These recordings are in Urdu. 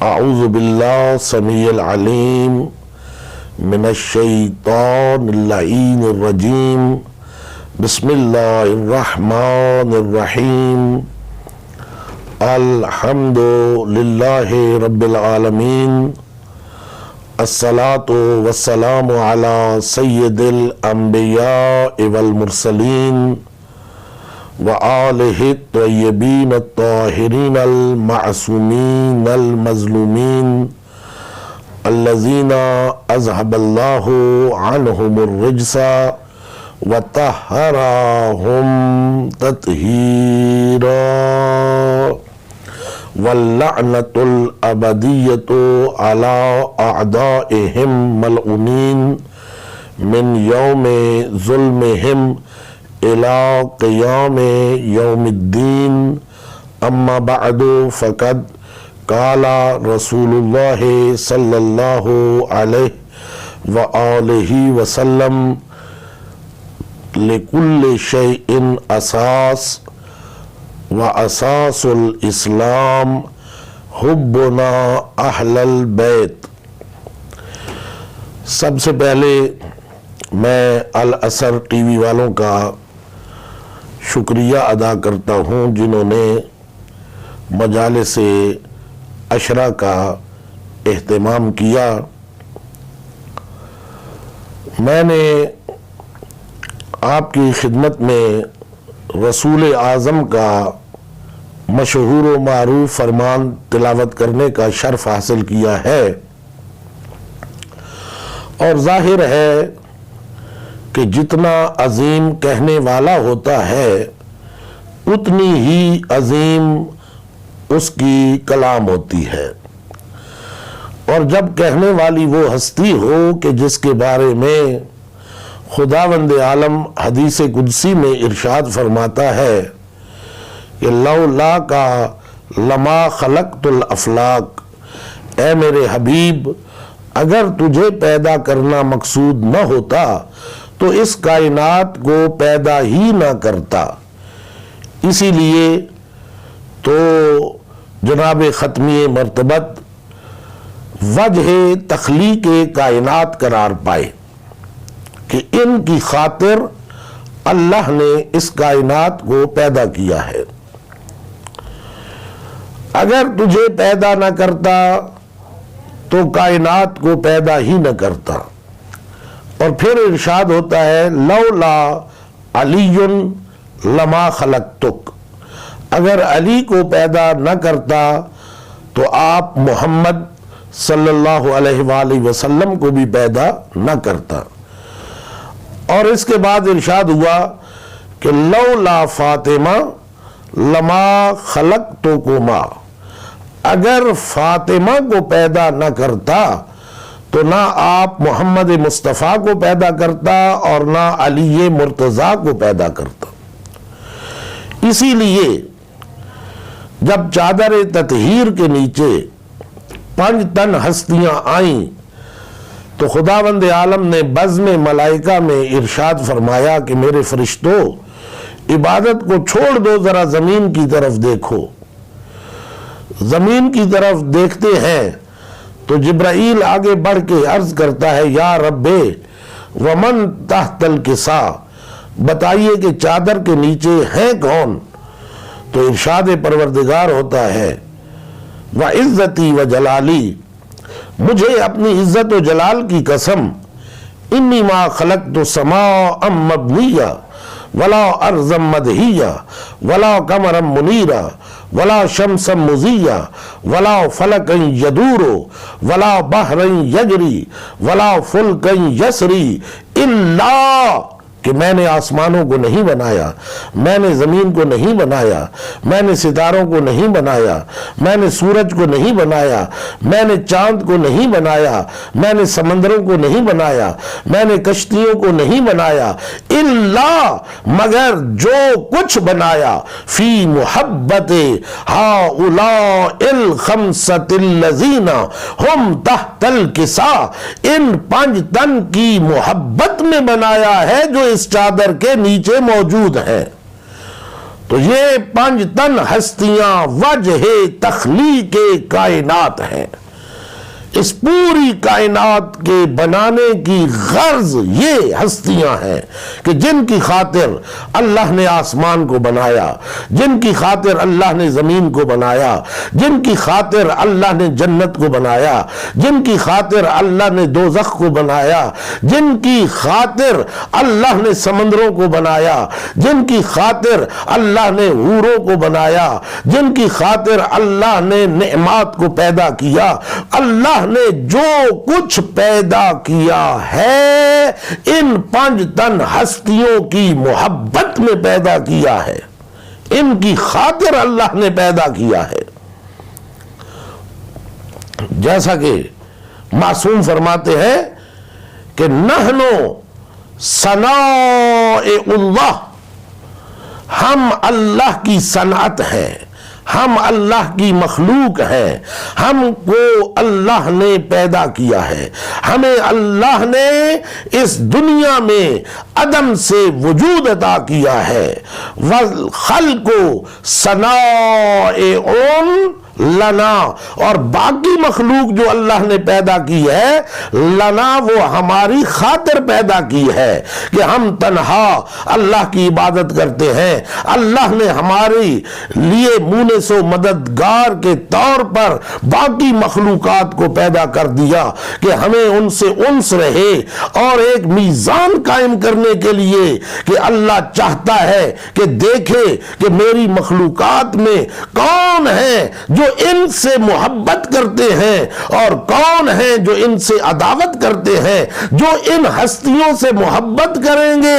اعوذ باللہ سمیع العلیم من الشیطان اللعین الرجیم بسم اللہ الرحمن الرحیم الحمد للہ رب العالمین الصلاة والسلام علی سید الانبیاء والمرسلین وآلہ الطیبین الطاہرین المعصومین المظلومین الذین اذہب اللہ عنہم الرجس وطہرہم تطہیرا واللعنۃ الابدیۃ علی اعدائہم ملعونین من یوم ظلمہم الى قیام یوم الدین اما بعد فقد قال رسول اللہ صلی اللہ علیہ وآلہ وسلم لکل شیء اساس واساس الاسلام حبنا اہل البیت۔ سب سے پہلے میں الاثر ٹی وی والوں کا شکریہ ادا کرتا ہوں جنہوں نے مجالس عشرہ کا اہتمام کیا۔ میں نے آپ کی خدمت میں رسول اعظم کا مشہور و معروف فرمان تلاوت کرنے کا شرف حاصل کیا ہے، اور ظاہر ہے کہ جتنا عظیم کہنے والا ہوتا ہے اتنی ہی عظیم اس کی کلام ہوتی ہے، اور جب کہنے والی وہ ہستی ہو کہ جس کے بارے میں خداوند عالم حدیث قدسی میں ارشاد فرماتا ہے کہ لولا کا لما خلقت الافلاق، اے میرے حبیب اگر تجھے پیدا کرنا مقصود نہ ہوتا تو اس کائنات کو پیدا ہی نہ کرتا۔ اسی لیے تو جناب ختمی مرتبت وجہ تخلیق کائنات قرار پائے کہ ان کی خاطر اللہ نے اس کائنات کو پیدا کیا ہے۔ اگر تجھے پیدا نہ کرتا تو کائنات کو پیدا ہی نہ کرتا۔ اور پھر ارشاد ہوتا ہے لولا علی لما خلقتک، اگر علی کو پیدا نہ کرتا تو آپ محمد صلی اللہ علیہ وآلہ وسلم کو بھی پیدا نہ کرتا۔ اور اس کے بعد ارشاد ہوا کہ لولا فاطمہ لما خلقتکما، اگر فاطمہ کو پیدا نہ کرتا تو نہ آپ محمد مصطفیٰ کو پیدا کرتا اور نہ علی مرتضیٰ کو پیدا کرتا۔ اسی لیے جب چادر تطہیر کے نیچے 5 تن ہستیاں آئیں تو خداوند عالم نے بزم ملائکہ میں ارشاد فرمایا کہ میرے فرشتوں عبادت کو چھوڑ دو، ذرا زمین کی طرف دیکھو۔ زمین کی طرف دیکھتے ہیں تو جبرائیل آگے بڑھ کے عرض کرتا ہے یا رب ومن تحت الکسا، بتائیے کہ چادر کے نیچے ہیں کون؟ تو ارشاد پروردگار ہوتا ہے وعزتی وجلالی، مجھے اپنی عزت و جلال کی قسم، انی ما خلقت سماء مبنیہ ولا ارضا مدہیہ ولا قمرا منیرا ولا شمسا مضیہ ولا فلکا یدور ولا بحرا یجری ولا فلکا یسری الا، کہ میں نے آسمانوں کو نہیں بنایا، میں نے زمین کو نہیں بنایا، میں نے ستاروں کو نہیں بنایا، میں نے سورج کو نہیں بنایا، میں نے چاند کو نہیں بنایا، میں نے سمندروں کو نہیں بنایا، میں نے کشتیوں کو نہیں بنایا، الا، مگر جو کچھ بنایا، فی محبت ہؤلاء الخمسۃ الذین ہم تحت الکساء، ان 5 تن کی محبت میں بنایا ہے جو اس چادر کے نیچے موجود ہے۔ تو یہ 5 تن ہستیاں وجہ تخلیق کائنات ہیں. اس پوری کائنات کے بنانے کی غرض یہ ہستیاں ہیں کہ جن کی خاطر اللہ نے آسمان کو بنایا، جن کی خاطر اللہ نے زمین کو بنایا، جن کی خاطر اللہ نے جنت کو بنایا، جن کی خاطر اللہ نے دوزخ کو بنایا، جن کی خاطر اللہ نے سمندروں کو بنایا، جن کی خاطر اللہ نے حوروں کو بنایا، جن کی خاطر اللہ نے نعمات کو پیدا کیا. اللہ نے جو کچھ پیدا کیا ہے ان 5 تن ہستیوں کی محبت میں پیدا کیا ہے، ان کی خاطر اللہ نے پیدا کیا ہے. جیسا کہ معصوم فرماتے ہیں کہ نحنو صنائع اللہ، ہم اللہ کی صنعت ہیں، ہم اللہ کی مخلوق ہیں، ہم کو اللہ نے پیدا کیا ہے، ہمیں اللہ نے اس دنیا میں عدم سے وجود عطا کیا ہے. وَالْخَلْقُ صَنَائِعٌ لنا، اور باقی مخلوق جو اللہ نے پیدا کی ہے لنا، وہ ہماری خاطر پیدا کی ہے کہ ہم تنہا اللہ کی عبادت کرتے ہیں. اللہ نے ہمارے لیے مونس و مددگار کے طور پر باقی مخلوقات کو پیدا کر دیا کہ ہمیں ان سے انس رہے، اور ایک میزان قائم کرنے کے لیے کہ اللہ چاہتا ہے کہ دیکھے کہ میری مخلوقات میں کون ہیں جو ان سے محبت کرتے ہیں اور کون ہیں جو ان سے عداوت کرتے ہیں. جو ان ہستیوں سے محبت کریں گے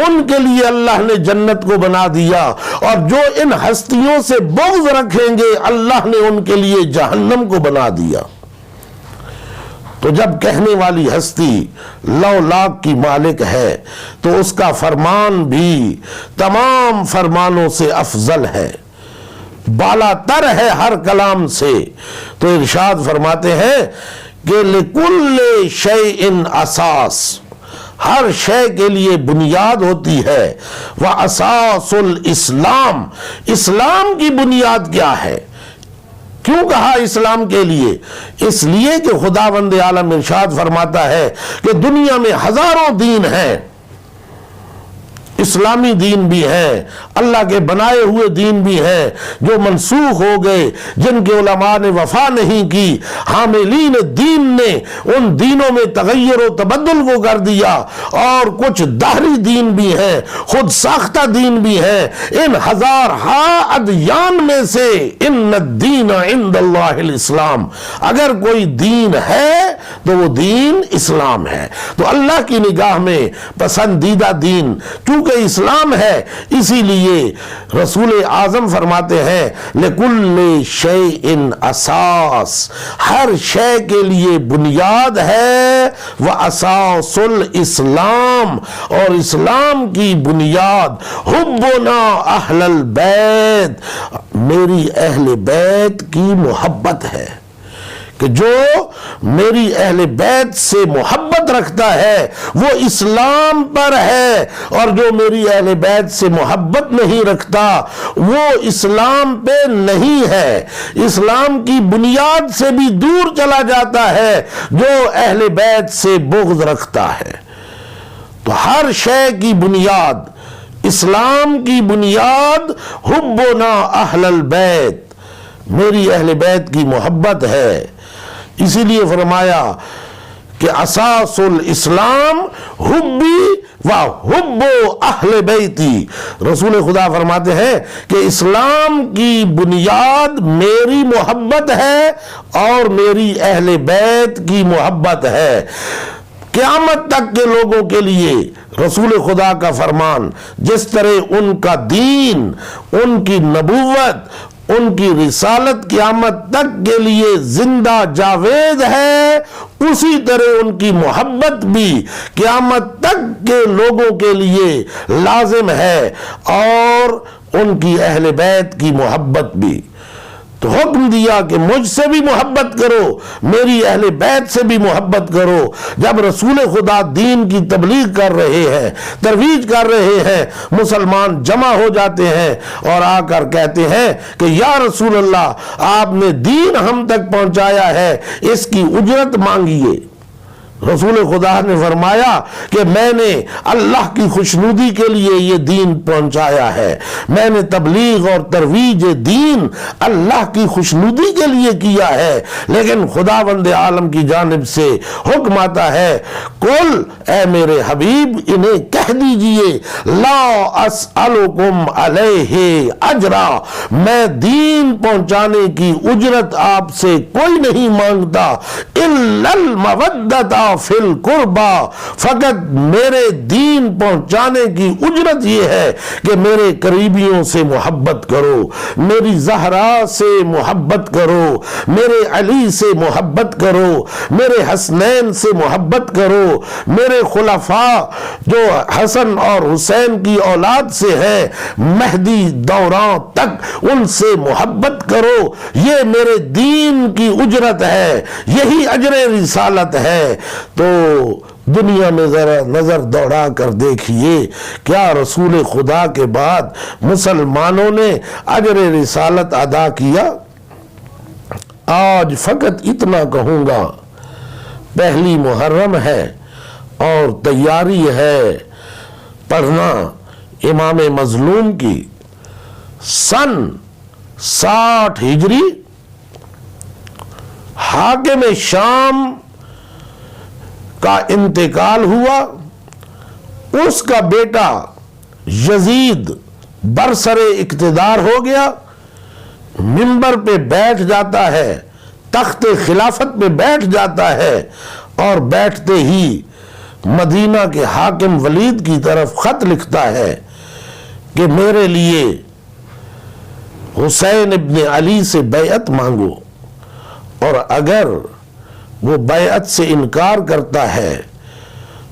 ان کے لیے اللہ نے جنت کو بنا دیا، اور جو ان ہستیوں سے بغض رکھیں گے اللہ نے ان کے لیے جہنم کو بنا دیا. تو جب کہنے والی ہستی 9 لاکھ کی مالک ہے تو اس کا فرمان بھی تمام فرمانوں سے افضل ہے، بالا تر ہے ہر کلام سے. تو ارشاد فرماتے ہیں کہ لِكُلِّ شَيْءٍ اساس، ہر شے کے لیے بنیاد ہوتی ہے. وَأَسَاسُ الْإِسْلام، اسلام کی بنیاد کیا ہے؟ کیوں کہا اسلام کے لیے؟ اس لیے کہ خداوند عالم ارشاد فرماتا ہے کہ دنیا میں ہزاروں دین ہیں، اسلامی دین بھی ہیں، اللہ کے بنائے ہوئے دین بھی ہیں جو منسوخ ہو گئے، جن کے علماء نے وفا نہیں کی. حاملین دین نے ان دینوں میں تغیر و تبدل کو کر دیا، اور کچھ دہری دین بھی ہیں، خود ساختہ دین بھی ہیں. ان ہزارہا ادیان میں سے ان الدین عند اللہ الاسلام، اگر کوئی دین ہے تو وہ دین اسلام ہے. تو اللہ کی نگاہ میں پسندیدہ دین کیونکہ اسلام ہے، اسی لیے رسول اعظم فرماتے ہیں لِكُلِّ شَيْءٍ اساس، ہر شے کے لیے بنیاد ہے. وَأَسَاسُ الْإِسْلام، اور اسلام کی بنیاد حُبُّنَا أَهْلَ الْبَيْتِ، میری اہل بیت کی محبت ہے. کہ جو میری اہل بیت سے محبت رکھتا ہے وہ اسلام پر ہے، اور جو میری اہل بیت سے محبت نہیں رکھتا وہ اسلام پہ نہیں ہے، اسلام کی بنیاد سے بھی دور چلا جاتا ہے جو اہل بیت سے بغض رکھتا ہے. تو ہر شے کی بنیاد، اسلام کی بنیاد حبنا اہل البیت، میری اہل بیت کی محبت ہے. اسی لیے فرمایا کہ اساس الاسلام حبی و حب اہل بیتی. رسول خدا فرماتے ہیں کہ اسلام کی بنیاد میری محبت ہے اور میری اہل بیت کی محبت ہے. قیامت تک کے لوگوں کے لیے رسول خدا کا فرمان، جس طرح ان کا دین، ان کی نبوت، ان کی رسالت قیامت تک کے لیے زندہ جاوید ہے، اسی طرح ان کی محبت بھی قیامت تک کے لوگوں کے لیے لازم ہے، اور ان کی اہل بیت کی محبت بھی. تو حکم دیا کہ مجھ سے بھی محبت کرو، میری اہل بیت سے بھی محبت کرو۔ جب رسول خدا دین کی تبلیغ کر رہے ہیں، ترویج کر رہے ہیں، مسلمان جمع ہو جاتے ہیں اور آ کر کہتے ہیں کہ یا رسول اللہ، آپ نے دین ہم تک پہنچایا ہے، اس کی اجرت مانگیے۔ رسول خدا نے فرمایا کہ میں نے اللہ کی خوشنودی کے لیے یہ دین پہنچایا ہے، میں نے تبلیغ اور ترویج دین اللہ کی خوشنودی کے لیے کیا ہے، لیکن خداوند عالم کی جانب سے حکم آتا ہے، قل اے میرے حبیب انہیں کہہ دیجئے لا اسألکم علیہ اجرا، میں دین پہنچانے کی اجرت آپ سے کوئی نہیں مانگتا، الا المودۃ فی القربى، فقط میرے دین پہنچانے کی اجرت یہ ہے کہ میرے قریبیوں سے محبت کرو، میری زہرا سے محبت کرو، میرے علی سے محبت کرو، میرے حسنین سے محبت کرو، میرے خلفاء جو حسن اور حسین کی اولاد سے ہیں مہدی دوران تک، ان سے محبت کرو، یہ میرے دین کی اجرت ہے، یہی اجر رسالت ہے۔ تو دنیا میں ذرا نظر دوڑا کر دیکھیے، کیا رسول خدا کے بعد مسلمانوں نے اجر رسالت ادا کیا؟ آج فقط اتنا کہوں گا، پہلی محرم ہے اور تیاری ہے پڑھنا امام مظلوم کی، سن 60 ہجری حاکم شام کا انتقال ہوا، اس کا بیٹا یزید برسر اقتدار ہو گیا، منبر پہ بیٹھ جاتا ہے، تخت خلافت پہ بیٹھ جاتا ہے، اور بیٹھتے ہی مدینہ کے حاکم ولید کی طرف خط لکھتا ہے کہ میرے لیے حسین ابن علی سے بیعت مانگو، اور اگر وہ بیعت سے انکار کرتا ہے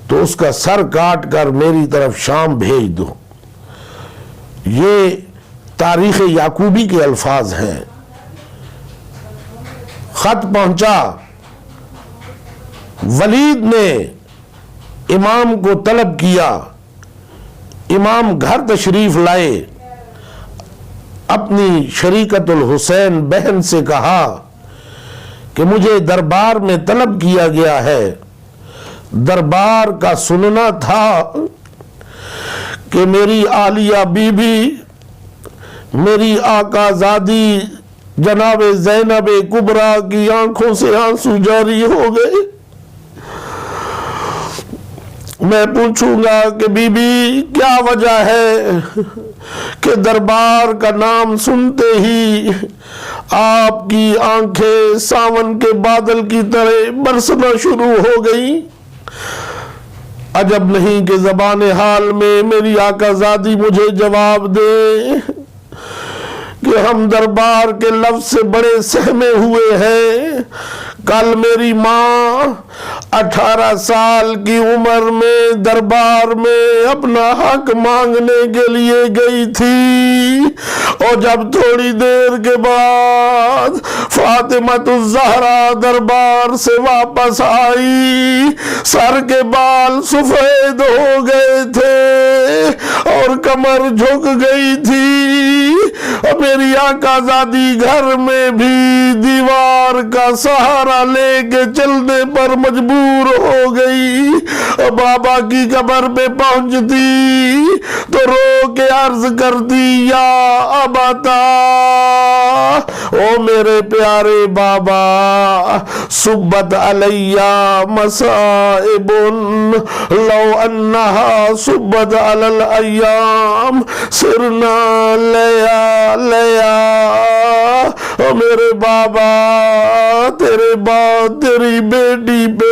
تو اس کا سر کاٹ کر میری طرف شام بھیج دو۔ یہ تاریخ یعقوبی کے الفاظ ہیں۔ خط پہنچا، ولید نے امام کو طلب کیا، امام گھر تشریف لائے، اپنی شریکت الحسین بہن سے کہا کہ مجھے دربار میں طلب کیا گیا ہے، دربار کا سننا تھا کہ میری عالیہ بی بی، میری آقا زادی جناب زینب کبریٰ کی آنکھوں سے آنسو جاری ہو گئے، میں پوچھوں گا کہ بی بی کیا وجہ ہے کہ دربار کا نام سنتے ہی آپ کی آنکھیں ساون کے بادل کی طرح برسنا شروع ہو گئی؟ عجب نہیں کہ زبان حال میں میری آقا زادی مجھے جواب دے کہ ہم دربار کے لفظ سے بڑے سہمے ہوئے ہیں۔ کل میری ماں 18 سال کی عمر میں دربار میں اپنا حق مانگنے کے لیے گئی تھی، اور جب تھوڑی دیر کے بعد فاطمہ الزہرا دربار سے واپس آئی، سر کے بال سفید ہو گئے تھے اور کمر جھک گئی تھی، اور میری آقا زادی گھر میں بھی دیوار کا سہارا لے کے چلنے پر مجبور ہو گئی، اور بابا کی قبر پہ پہنچتی تو رو کے عرض کرتی یا اباتا، او میرے پیارے بابا، صبت علیہ مصائب لو انہا صبت علی الایام سرنا لیا لیا، او میرے بابا تیرے بعد تیری بیٹی پہ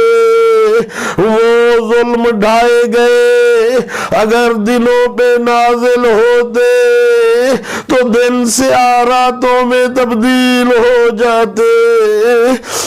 وہ ظلم ڈھائے گئے، اگر دنوں پہ نازل ہوتے تو دن سے راتوں میں تبدیل ہو جاتے،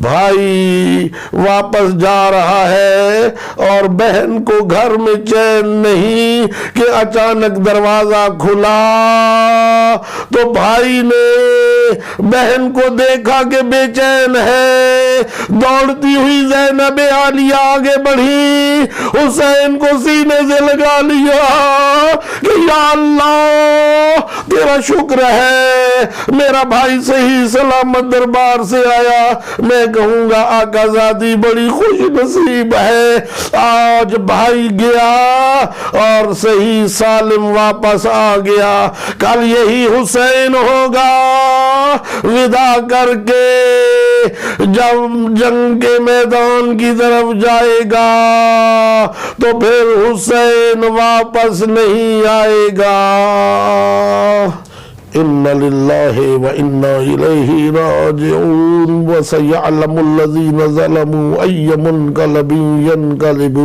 بھائی واپس جا رہا ہے اور بہن کو گھر میں چین نہیں کہ اچانک دروازہ کھلا تو بھائی نے بہن کو دیکھا کہ بے چین ہے، دوڑتی ہوئی زینب عالیہ آگے بڑھی، حسین کو سینے سے لگا لیا کہ یا اللہ تیرا شکر ہے میرا بھائی صحیح سلامت دربار سے آیا، میں کہوں گا آقا زادی بڑی خوش نصیب ہے، آج بھائی گیا اور صحیح سالم واپس آ گیا، کل یہی حسین ہوگا ودا کر کے جب جنگ کے میدان کی طرف جائے گا تو پھر حسین واپس نہیں آئے گا۔ ان للہ وانا الیہ راجعون وسیعلم الذین ظلموا ای منقلب ینقلبون۔